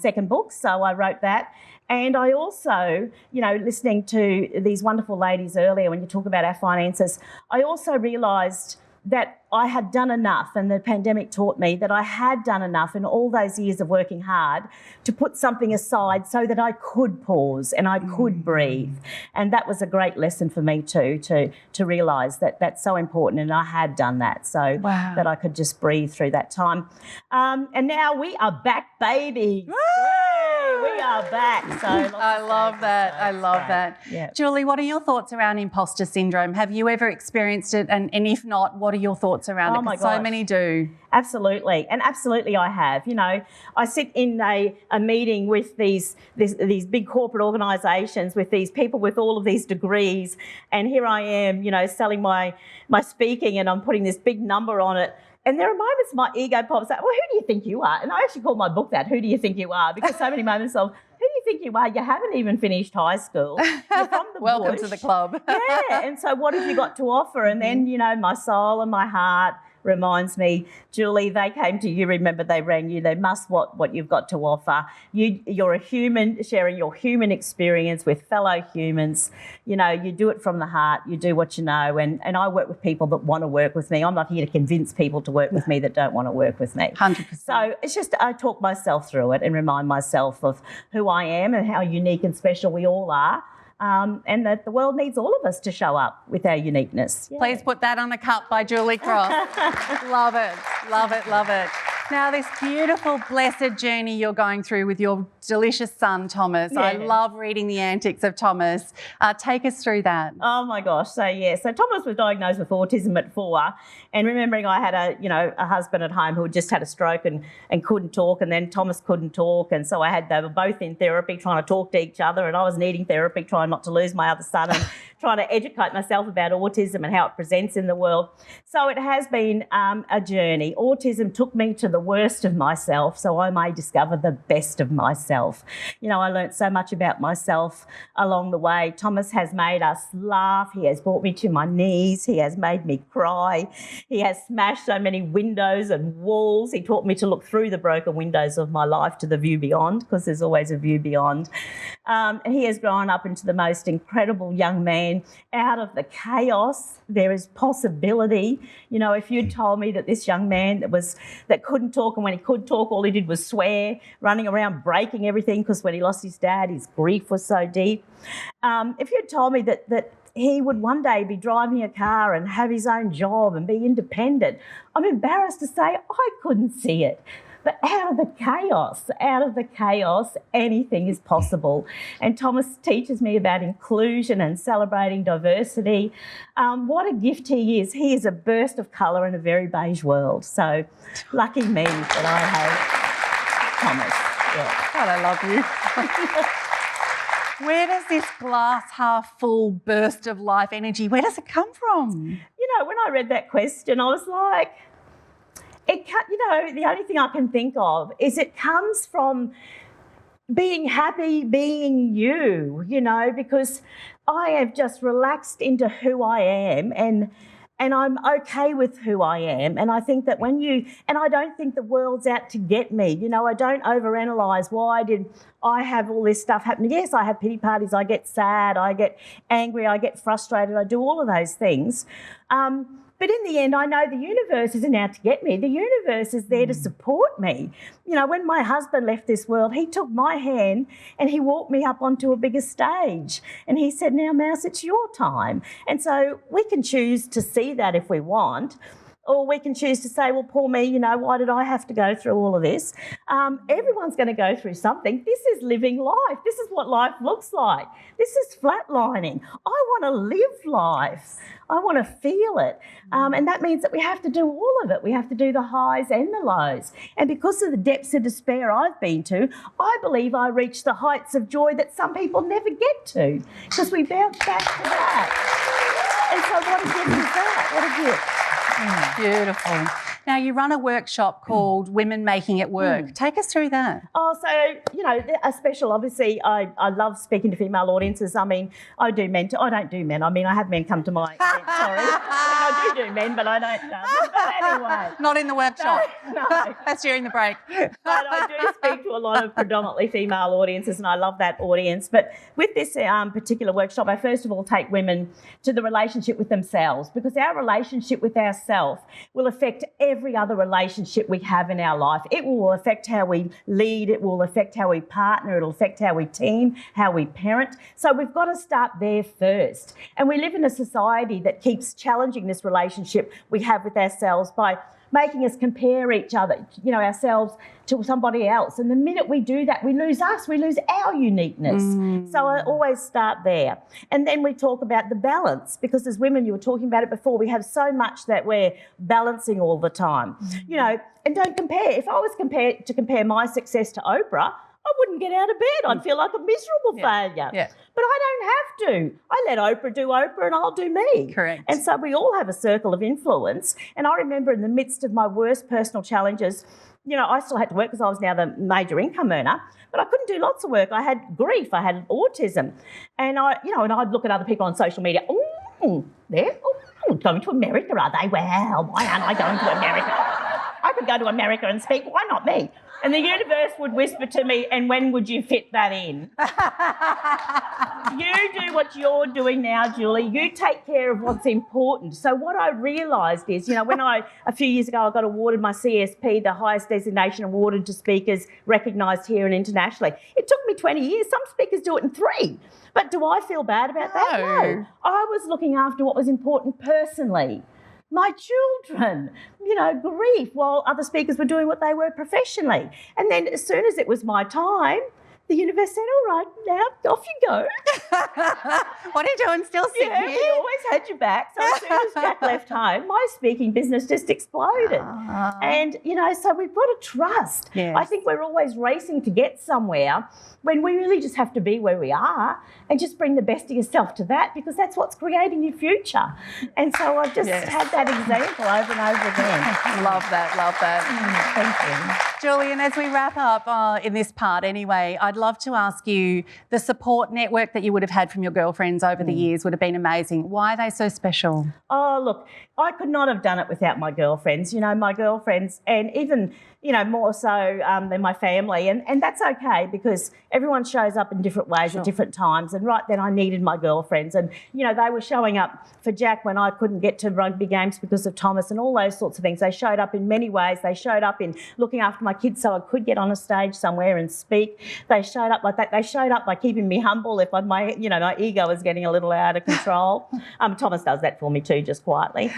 second book. So I wrote that. And I also, listening to these wonderful ladies earlier when you talk about our finances, I also realised that I had done enough, and the pandemic taught me that I had done enough in all those years of working hard to put something aside so that I could pause and I could breathe. And that was a great lesson for me too, to realise that that's so important, and I had done that, so that I could just breathe through that time. And now we are back, baby. We are back. So I love that. I love that. Yeah. Julie, what are your thoughts around imposter syndrome? Have you ever experienced it? And if not, what are your thoughts around it? my 'Cause so gosh. many do. Absolutely. And absolutely I have. I sit in a meeting with these big corporate organisations with these people with all of these degrees, and here I am, selling my speaking, and I'm putting this big number on it. And there are moments my ego pops up, well, who do you think you are? And I actually call my book that, Who Do You Think You Are? Because so many moments of, who do you think you are? You haven't even finished high school. You're from the Welcome bush. to the club. Yeah, and so what have you got to offer? And then, my soul and my heart reminds me, Julie, they came to you, remember they rang you, they must what you've got to offer. You're a human sharing your human experience with fellow humans. You do it from the heart, you do what you know, and I work with people that want to work with me. I'm not here to convince people to work with me that don't want to work with me. 100%. So it's just I talk myself through it and remind myself of who I am and how unique and special we all are. And that the world needs all of us to show up with our uniqueness. Yeah. Please put that on a cup by Julie Cross. Love it, love it, love it. Now, this beautiful, blessed journey you're going through with your delicious son, Thomas. Yeah. I love reading the antics of Thomas. Take us through that. Oh my gosh. So Thomas was diagnosed with autism at 4, and remembering I had a husband at home who had just had a stroke and couldn't talk, and then Thomas couldn't talk, and so they were both in therapy trying to talk to each other, and I was needing therapy trying not to lose my other son and trying to educate myself about autism and how it presents in the world. So it has been a journey. Autism took me to the worst of myself so I may discover the best of myself. I learnt so much about myself along the way. Thomas has made us laugh. He has brought me to my knees. He has made me cry. He has smashed so many windows and walls. He taught me to look through the broken windows of my life to the view beyond, because there's always a view beyond. And he has grown up into the most incredible young man. Out of the chaos, there is possibility. You know, if you'd told me that this young man that couldn't talk, and when he could talk, all he did was swear, running around breaking everything because when he lost his dad, his grief was so deep. If you'd told me that he would one day be driving a car and have his own job and be independent, I'm embarrassed to say I couldn't see it. But out of the chaos, anything is possible. And Thomas teaches me about inclusion and celebrating diversity. What a gift he is. He is a burst of colour in a very beige world. So lucky me that I have Thomas. Yeah. God, I love you. Where does this glass half full burst of life energy, where does it come from? You know, when I read that question, I was like, the only thing I can think of is it comes from being happy, being you, because I have just relaxed into who I am and I'm okay with who I am. And I think that I don't think the world's out to get me. I don't overanalyze why did I have all this stuff happen. Yes, I have pity parties, I get sad, I get angry, I get frustrated, I do all of those things. But in the end, I know the universe isn't out to get me. The universe is there to support me. When my husband left this world, he took my hand and he walked me up onto a bigger stage. And he said, now, Mouse, it's your time. And so we can choose to see that if we want. Or we can choose to say, well, poor me, why did I have to go through all of this? Everyone's going to go through something. This is living life. This is what life looks like. This is flatlining. I want to live life. I want to feel it. And that means that we have to do all of it. We have to do the highs and the lows. And because of the depths of despair I've been to, I believe I reached the heights of joy that some people never get to because we bounce back to that. And so what a gift is that? What a gift. Beautiful. Now, you run a workshop called Women Making It Work. Take us through that. Oh, so, a special, obviously, I love speaking to female audiences. I mean, I do men. I don't do men. I mean, I have men come to my event, sorry. I do men, but I don't. But anyway. Not in the workshop. No. That's during the break. But I do speak to a lot of predominantly female audiences, and I love that audience. But with this particular workshop, I first of all take women to the relationship with themselves, because our relationship with ourselves will affect every other relationship we have in our life. It will affect how we lead, it will affect how we partner, it'll affect how we team, how we parent. So we've got to start there first. And we live in a society that keeps challenging this relationship we have with ourselves by making us compare each other, ourselves to somebody else. And the minute we do that, we lose us, we lose our uniqueness. So I always start there. And then we talk about the balance, because as women, you were talking about it before, we have so much that we're balancing all the time, and don't compare. If I was to compare my success to Oprah, I wouldn't get out of bed. I'd feel like a miserable failure. Yeah. But I don't have to. I let Oprah do Oprah and I'll do me. Correct. And so we all have a circle of influence. And I remember in the midst of my worst personal challenges, I still had to work because I was now the major income earner, but I couldn't do lots of work. I had grief, I had autism. And I'd look at other people on social media. They're going to America, are they? Well, why aren't I going to America? I could go to America and speak. Why not me? And the universe would whisper to me, and when would you fit that in? You do what you're doing now, Julie. You take care of what's important. So what I realised is, when a few years ago I got awarded my CSP, the highest designation awarded to speakers recognised here and internationally. It took me 20 years. Some speakers do it in 3. But do I feel bad about that? No. I was looking after what was important personally. My children, grief, while other speakers were doing what they were professionally. And then as soon as it was my time, the universe said, all right, now off you go. What are you doing? Still sitting here? He always had your back. So as soon as Jack left home, my speaking business just exploded. And, so we've got to trust. Yes. I think we're always racing to get somewhere when we really just have to be where we are and just bring the best of yourself to that, because that's what's creating your future. And so I've just had that example over and over again. Love that. Thank you. Julian, as we wrap up in this part anyway, I'd I'd love to ask you, the support network that you would have had from your girlfriends over the years would have been amazing. Why are they so special? Oh, look, I could not have done it without my girlfriends. You know, my girlfriends, and even, you know, more so than my family. And that's okay, because everyone shows up in different ways at different times. And right then I needed my girlfriends. And, you know, they were showing up for Jack when I couldn't get to rugby games because of Thomas and all those sorts of things. They showed up in many ways. They showed up in looking after my kids so I could get on a stage somewhere and speak. They showed up like that. They showed up by keeping me humble if my ego was getting a little out of control. Thomas does that for me too, just quietly.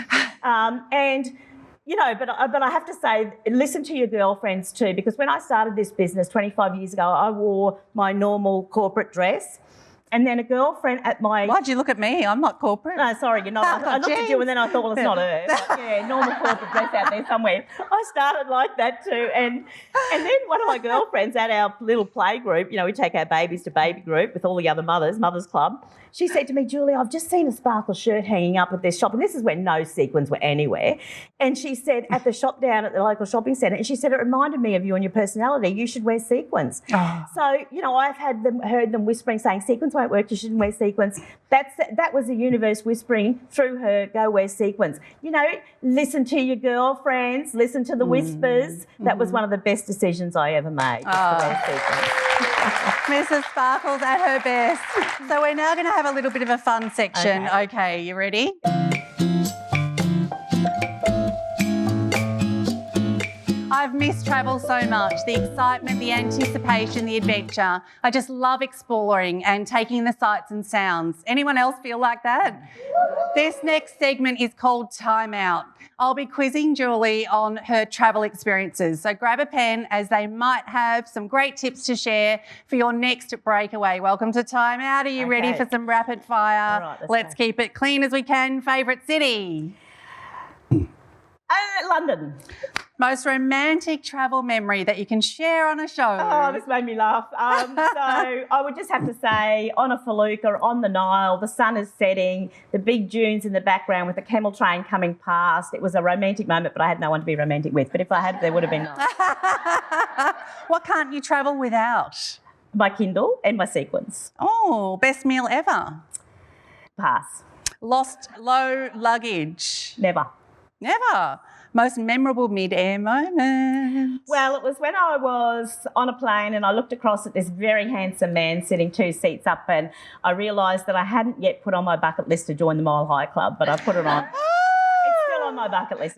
But I have to say, listen to your girlfriends too, because when I started this business 25 years ago, I wore my normal corporate dress. And then a girlfriend at my... Why'd you look at me? I'm not corporate. No, sorry, you're not. I looked at you and then I thought, well, it's not her. But yeah, normal corporate dress out there somewhere. I started like that too. And then one of my girlfriends at our little play group, we take our babies to baby group with all the other mothers club. She said to me, Julie, I've just seen a sparkle shirt hanging up at this shop. And this is when no sequins were anywhere. And she said, at the shop down at the local shopping centre, and she said, it reminded me of you and your personality. You should wear sequins. Oh. So, I've heard them whispering, saying, sequins won't work, you shouldn't wear sequins. That was the universe whispering through her, go wear sequins. Listen to your girlfriends, listen to the whispers. That was one of the best decisions I ever made, to wear sequins. Mrs. Sparkles at her best. So we're now going to have a little bit of a fun section. Okay, you ready? I've missed travel so much, the excitement, the anticipation, the adventure. I just love exploring and taking the sights and sounds. Anyone else feel like that? This next segment is called Timeout. I'll be quizzing Julie on her travel experiences. So grab a pen, as they might have some great tips to share for your next breakaway. Welcome to Timeout. Are you ready for some rapid fire? All right, let's keep it clean as we can. Favourite city? London. Most romantic travel memory that you can share on a show? Oh, this made me laugh. So I would just have to say, on a felucca on the Nile, the sun is setting, the big dunes in the background with the camel train coming past. It was a romantic moment, but I had no one to be romantic with. But if I had, there would have been nice. What can't you travel without? My Kindle and my sequins. Oh, best meal ever? Pass. Lost low luggage? Never. Never. Most memorable mid-air moment? Well, it was when I was on a plane and I looked across at this very handsome man sitting 2 seats up, and I realised that I hadn't yet put on my bucket list to join the Mile High Club, but I put it on. It's still on my bucket list.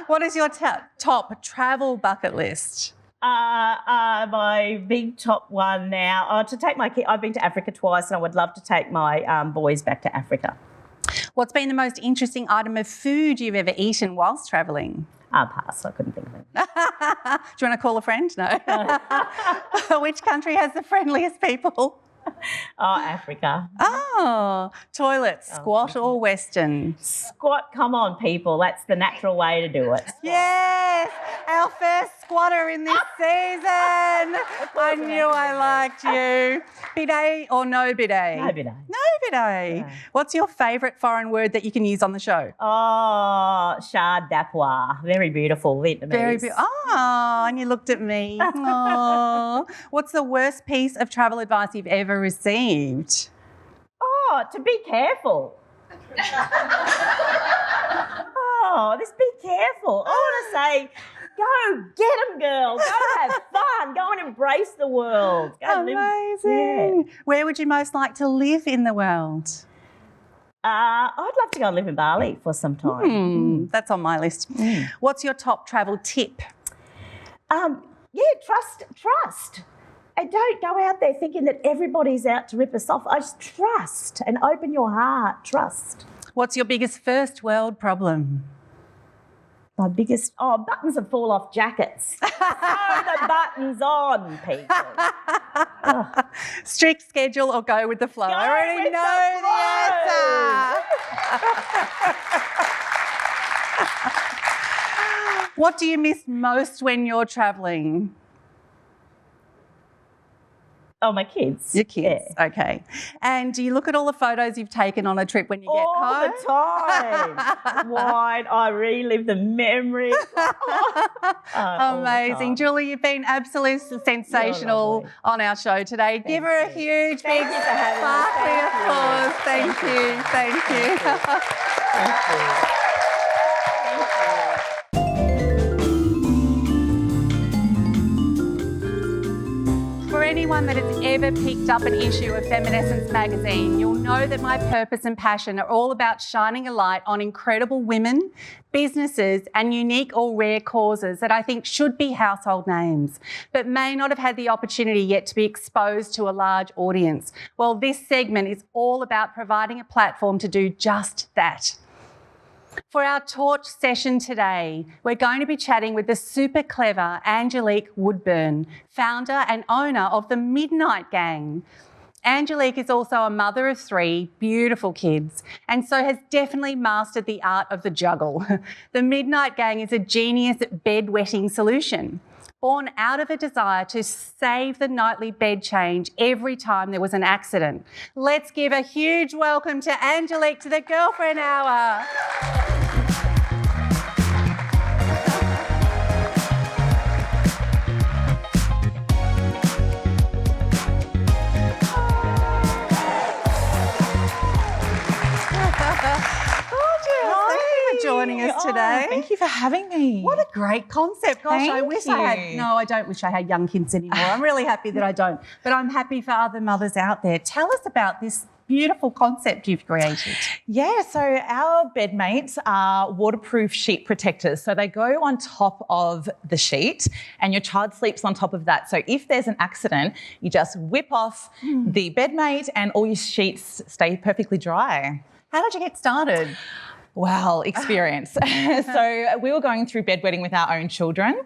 What is your top travel bucket list? My big top one now, to take my kid. I've been to Africa twice and I would love to take my boys back to Africa. What's been the most interesting item of food you've ever eaten whilst travelling? Pass. I couldn't think of it. Do you want to call a friend? No. Which country has the friendliest people? Africa. Toilet, squat or Western? Squat, come on, people. That's the natural way to do it. Squat. Yes, our first squatter in this season. I knew I liked you. Bidet or no bidet? No bidet. No bidet. Yeah. What's your favourite foreign word that you can use on the show? Shar d'Apois. Very beautiful Vietnamese. Very beautiful. And you looked at me. What's the worst piece of travel advice you've ever received? To be careful. Just be careful. I want to say, go get them, girl. Go have fun. Go and embrace the world. Go Amazing. Yeah. Where would you most like to live in the world? I'd love to go and live in Bali for some time. That's on my list. What's your top travel tip? Trust. And don't go out there thinking that everybody's out to rip us off. Just trust and open your heart. Trust. What's your biggest first world problem? My biggest... buttons that fall off jackets. Throw the buttons on, people. Strict schedule or go with the flow? I already know the answer. What do you miss most when you're travelling? Oh, my kids. Your kids. Yeah. Okay. And do you look at all the photos you've taken on a trip when you get All home? the time. Wine, I relive the memories. Amazing. Julie, you've been absolutely sensational lovely. on our show today. Give her a huge, big you for having us. sparkly applause. Thank you. Thank you. Thank you. For anyone that has ever picked up an issue of Feminescence magazine, you'll know that my purpose and passion are all about shining a light on incredible women, businesses and unique or rare causes that I think should be household names, but may not have had the opportunity yet to be exposed to a large audience. Well, this segment is all about providing a platform to do just that. For our torch session today, we're going to be chatting with the super clever Angelique Woodburn, founder and owner of the Midnight Gang. Angelique is also a mother of 3 beautiful kids and so has definitely mastered the art of the juggle. The Midnight Gang is a genius bedwetting solution, born out of a desire to save the nightly bed change every time there was an accident. Let's give a huge welcome to Angelique to the Girlfriend Hour. Joining us today. Thank you for having me. What a great concept. Gosh, I Thank wish you. I don't wish I had young kids anymore. I'm really happy that I don't, but I'm happy for other mothers out there. Tell us about this beautiful concept you've created. Yeah, so our bed mates are waterproof sheet protectors. So they go on top of the sheet and your child sleeps on top of that. So if there's an accident, you just whip off the bed mate and all your sheets stay perfectly dry. How did you get started? Well, experience. So we were going through bedwetting with our own children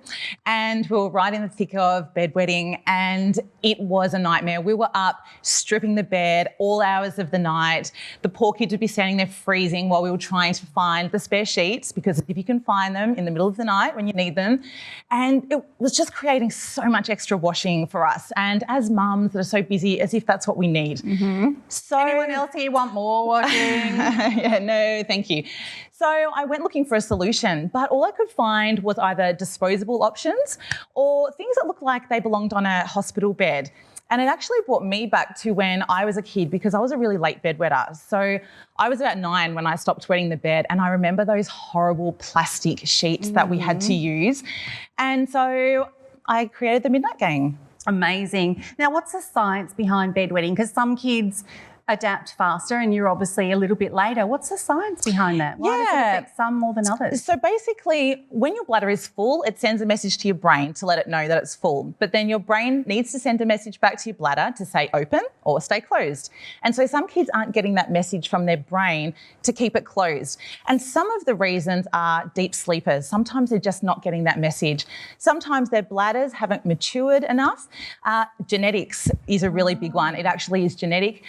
and we were right in the thick of bedwetting and it was a nightmare. We were up stripping the bed all hours of the night. The poor kids would be standing there freezing while we were trying to find the spare sheets, because if you can find them in the middle of the night when you need them. And it was just creating so much extra washing for us. And as mums that are so busy, as if that's what we need. Mm-hmm. So anyone else here want more washing? Yeah, no, thank you. So I went looking for a solution, but all I could find was either disposable options or things that looked like they belonged on a hospital bed. And it actually brought me back to when I was a kid, because I was a really late bedwetter. So I was about 9 when I stopped wetting the bed, and I remember those horrible plastic sheets that we had to use. And so I created the Midnight Gang. Amazing. Now, what's the science behind bedwetting? Because some kids adapt faster and you're obviously a little bit later. What's the science behind that? Why does it affect some more than others? So basically, when your bladder is full, it sends a message to your brain to let it know that it's full. But then your brain needs to send a message back to your bladder to say open or stay closed. And so some kids aren't getting that message from their brain to keep it closed. And some of the reasons are deep sleepers. Sometimes they're just not getting that message. Sometimes their bladders haven't matured enough. Genetics is a really big one. It actually is genetic.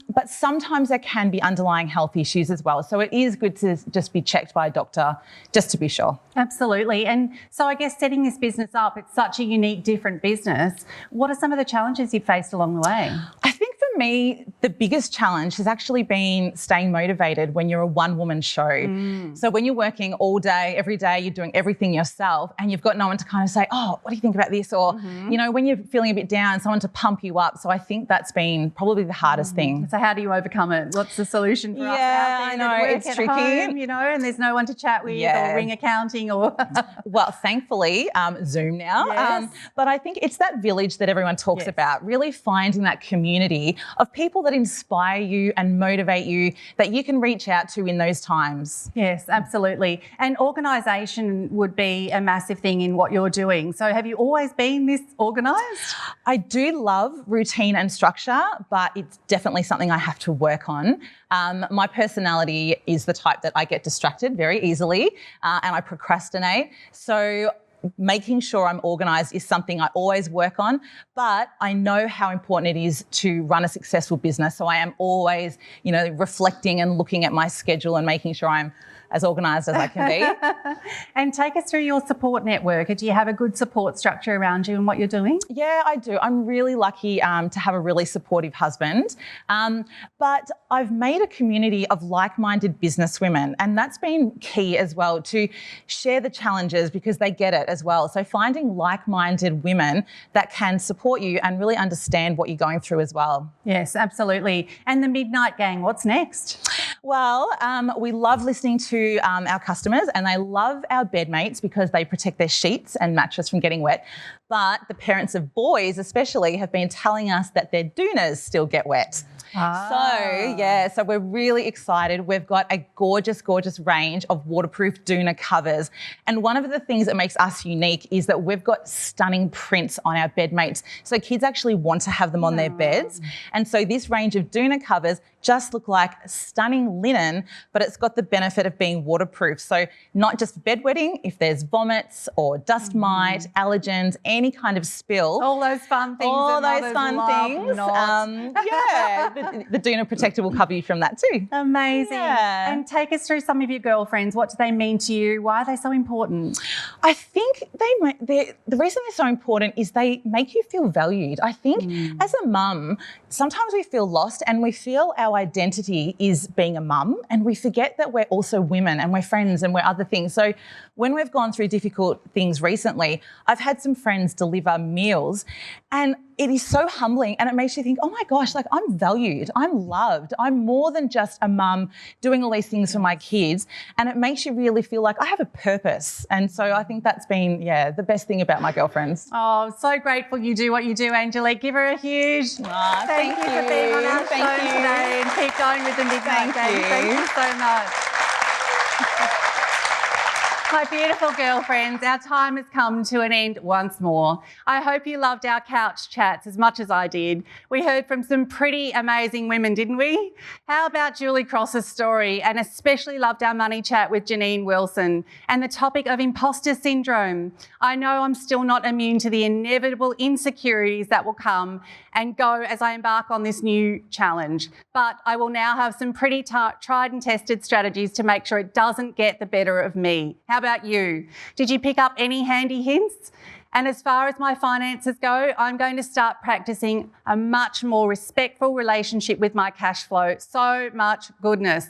But sometimes there can be underlying health issues as well. So it is good to just be checked by a doctor just to be sure. Absolutely. And so I guess setting this business up, it's such a unique, different business. What are some of the challenges you've faced along the way? I think for me, the biggest challenge has actually been staying motivated when you're a one-woman show. So when you're working all day, every day, you're doing everything yourself and you've got no one to kind of say, oh, what do you think about this? Or, you know, when you're feeling a bit down, someone to pump you up. So I think that's been probably the hardest thing. So how do you overcome it? What's the solution for us out there? I know, that work it's at tricky. Home, you know, and there's no one to chat with or ring accounting or... Well, thankfully, Zoom now. Yes. But I think it's that village that everyone talks about, really finding that community of people that inspire you and motivate you that you can reach out to in those times. Yes, absolutely. And organisation would be a massive thing in what you're doing. So have you always been this organised? I do love routine and structure, but it's definitely something I have to work on. My personality is the type that I get distracted very easily and I procrastinate. So making sure I'm organised is something I always work on, but I know how important it is to run a successful business. So I am always, you know, reflecting and looking at my schedule and making sure I'm as organised as I can be. And take us through your support network. Do you have a good support structure around you and what you're doing? Yeah, I do. I'm really lucky to have a really supportive husband. But I've made a community of like-minded businesswomen, and that's been key as well, to share the challenges because they get it as well. So finding like-minded women that can support you and really understand what you're going through as well. Yes, absolutely. And the Midnight Gang, what's next? Well, we love listening to our customers, and they love our bedmates because they protect their sheets and mattress from getting wet. But the parents of boys especially have been telling us that their doonas still get wet. So we're really excited. We've got a gorgeous, gorgeous range of waterproof doona covers. And one of the things that makes us unique is that we've got stunning prints on our bedmates. So kids actually want to have them on their beds. And so this range of doona covers just look like stunning linen, but it's got the benefit of being waterproof. So not just bedwetting, if there's vomits or dust mite, allergens, any kind of spill. All those fun things. The Doona Protector will cover you from that too. Amazing. Yeah. And take us through some of your girlfriends. What do they mean to you? Why are they so important? I think the reason they're so important is they make you feel valued. I think as a mum, sometimes we feel lost and we feel our identity is being a mum, and we forget that we're also women and we're friends and we're other things. So when we've gone through difficult things recently, I've had some friends deliver meals, and it is so humbling, and it makes you think, oh my gosh, like I'm valued, I'm loved, I'm more than just a mum doing all these things for my kids, and it makes you really feel like I have a purpose. And so I think that's been, the best thing about my girlfriends. Oh, so grateful you do what you do, Angelique. Give her a huge thank you for being on our show today, and keep going with the Midnight Gang. Thank you so much. My beautiful girlfriends, our time has come to an end once more. I hope you loved our couch chats as much as I did. We heard from some pretty amazing women, didn't we? How about Julie Cross's story? And especially loved our money chat with Genene Wilson and the topic of imposter syndrome. I know I'm still not immune to the inevitable insecurities that will come and go as I embark on this new challenge. But I will now have some pretty tried and tested strategies to make sure it doesn't get the better of me. How about you? Did you pick up any handy hints? And as far as my finances go, I'm going to start practicing a much more respectful relationship with my cash flow. So much goodness.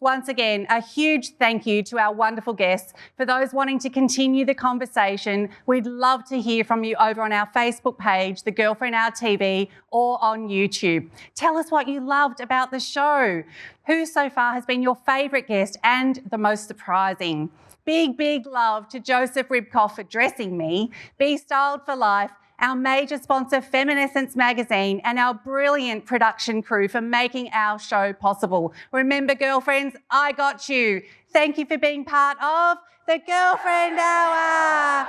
Once again, a huge thank you to our wonderful guests. For those wanting to continue the conversation, we'd love to hear from you over on our Facebook page, The Girlfriend Hour TV, or on YouTube. Tell us what you loved about the show. Who so far has been your favourite guest and the most surprising? Big, big love to Joseph Ribkoff for dressing me, Be Styled for Life, our major sponsor, Feminescence Magazine, and our brilliant production crew for making our show possible. Remember, girlfriends, I got you. Thank you for being part of the Girlfriend Hour.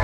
Woo!